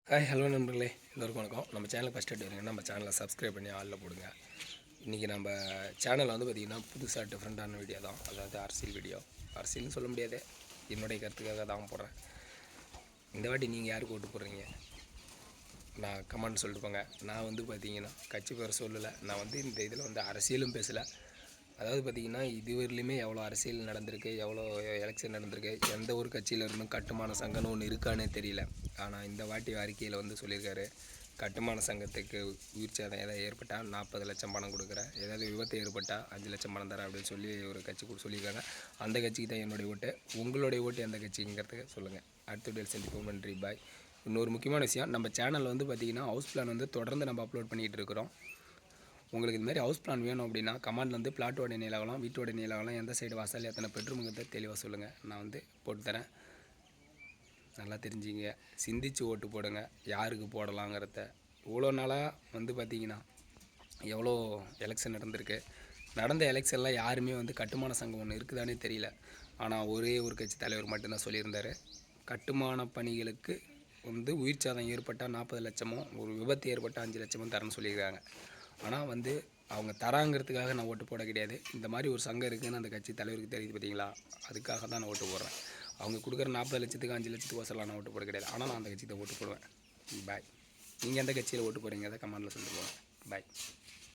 Hi hello நண்பர்களே, எல்லோருக்கும் வணக்கம். நம்ம சேனலுக்கு ஃபஸ்ட் வரீங்கன்னா நம்ம சேனலை சப்ஸ்கிரைப் பண்ணி ஆளில் போடுங்க. இன்றைக்கி நம்ம சேனலில் வந்து பார்த்திங்கன்னா புதுசாக டிஃப்ரெண்ட்டான வீடியோ தான். அதாவது அரசியல் வீடியோ. அரசியல்னு சொல்ல முடியாது, என்னுடைய கருத்துக்காக தான் போடுறேன். இந்த வாட்டி நீங்கள் யாருக்கு ஓட்டு போடுறீங்க? நான் கமெண்ட் சொல்லிட்டு போங்க. நான் வந்து பார்த்திங்கன்னா கட்சி பேர் சொல்லலை. நான் வந்து இந்த இதில் வந்து அரசியலும் பேசலை. அதாவது பார்த்திங்கன்னா இதுவரையிலுமே எவ்வளோ அரசியல் நடந்திருக்கு, எவ்வளோ எலெக்ஷன் நடந்திருக்கு, எந்த ஒரு கட்சியில் இருந்தும் கட்டுமான சங்கம்னு ஒன்று இருக்கானே தெரியல. ஆனால் இந்த வாட்டி அறிக்கையில் வந்து சொல்லியிருக்காரு, கட்டுமான சங்கத்துக்கு உயிர் சேதம் ஏதாவது ஏற்பட்டால் 40 லட்சம் பணம் கொடுக்குறேன், ஏதாவது விபத்து ஏற்பட்டால் 5 லட்சம் பணம் தரேன் அப்படின்னு சொல்லி ஒரு கட்சி கூட சொல்லியிருக்காங்க. அந்த கட்சிக்கு தான் என்னுடைய ஓட்டு. உங்களுடைய ஓட்டு எந்த கட்சிங்கிறதுக்கு சொல்லுங்கள். அடுத்த வீடியோவில் சந்திப்போம். நன்றி, பாய். இன்னொரு முக்கியமான விஷயம், நம்ம சேனல் வந்து பார்த்திங்கன்னா ஹவுஸ் பிளான் வந்து தொடர்ந்து நம்ம அப்லோட் பண்ணிகிட்டு இருக்கிறோம். உங்களுக்கு இதுமாதிரி ஹவுஸ் பிளான் வேணும் அப்படின்னா கமெண்டில் வந்து பிளாட்டோட நீளம், வீட்டோட நீளம், எந்த சைடு வாசல், எத்தனை பெட்ரூமுங்கிறத தெளிவாக சொல்லுங்கள். நான் வந்து போட்டுத்தரேன். நல்லா தெரிஞ்சுங்க. சிந்திச்சு ஓட்டு போடுங்க. யாருக்கு போடலாங்கிறத. இவ்வளோ நாளாக வந்து பார்த்திங்கன்னா எவ்வளோ எலெக்ஷன் நடந்திருக்கு. நடந்த எலெக்ஷனில் யாருமே வந்து கட்டுமான சங்கம் ஒன்று இருக்குதானே தெரியல. ஆனால் ஒரே ஒரு கட்சி தலைவர் மட்டும்தான் சொல்லியிருந்தார், கட்டுமான பணிகளுக்கு வந்து உயிர் சேதம் ஏற்பட்டால் 40 லட்சமும், ஒரு விபத்து ஏற்பட்டால் 5 லட்சமும் தரேன்னு சொல்லியிருக்காங்க. ஆனால் வந்து அவங்க தராங்கிறதுக்காக நான் ஓட்டு போட கிடையாது. இந்த மாதிரி ஒரு சங்கம் இருக்குதுன்னு அந்த கட்சி தலைவருக்கு தெரியுது பார்த்தீங்களா, அதுக்காக தான் நான் ஓட்டு போடுறேன். அவங்க கொடுக்குற 40 லட்சத்துக்கு 5 லட்சத்துக்கு வசலாம் நான் ஓட்டு போட கிடையாது. ஆனால் நான் அந்த கட்சி தான் ஓட்டு போடுவேன். பாய். நீங்கள் எந்த கட்சியில் ஓட்டு போடுறீங்க அதை கமெண்டில் சொல்லிட்டு போவேன். பாய்.